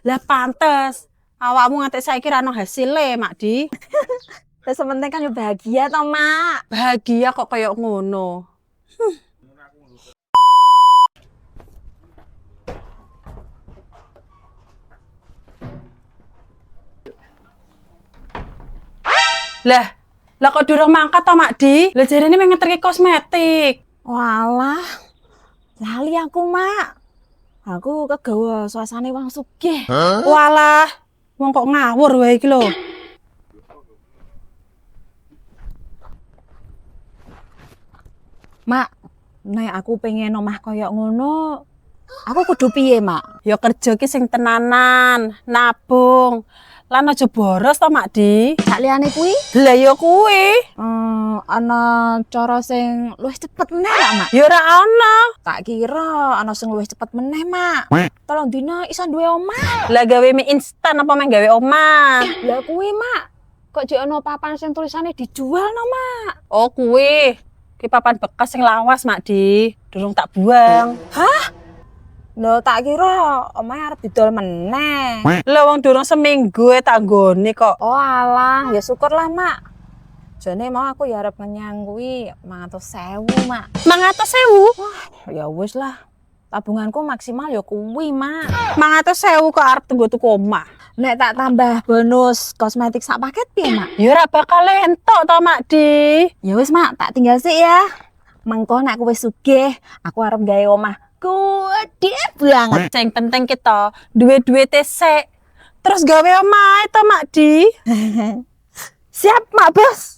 Lah pantes. Awakmu nganti saiki ra ono hasile, Mak Di. Terus penting kan yo bahagia toh, Mak. Bahagia kok kayak ngono. Lah kok durung mangkat to, Mak Di? Lah jarene mung ngeterke kosmetik. Walah. Lali aku, Mak. Aku kegawa suasane wong sugih. Walah, wong kok ngawur wae iki lho. Mak, nek aku pengen omah koyo ngono, aku kudu piye, Mak? Ya kerja ki sing tenanan, nabung. Lan aja boros to, Mak Di. Sak liyane kuwi, Lah ya kuwi. ana cara sing luwih cepet meneh ra, Mak? Ya ora ono. Tak kira ana sing luwih cepet meneh, Mak. Tolong dina iso duwe omah. Lah gawe mie instan apa meh gawe omah? Lah kuwi, Mak. Kok jek ana papan sing tulisane dijual no, Mak? Oh kuwi. Ki papan bekas sing lawas, Mak Di. Durung tak buang. Lho tak kira omahe arep didol meneh. Lah wong durung seminggu tak nggone kok. Oh alah, ya syukurlah, Mak. Jane mau aku ya arep ngenyang kuwi 500.000, Mak. 500.000. Ya wis lah. Tabunganku maksimal ya kuwi, Mak. 500.000 kok arep tuku omah. Nek tak tambah bonus kosmetik sak paket piye, Mak? Ya ora bakal entuk to, Mak Di. Ya wis, Mak, tak tinggal sik ya. Mengko nek aku wis sugih, aku arep gawe omah gede banget. Sing penting kita duwe-duwe sik. Terus gawe omah to, Mak Di. Siap, Mak Bos.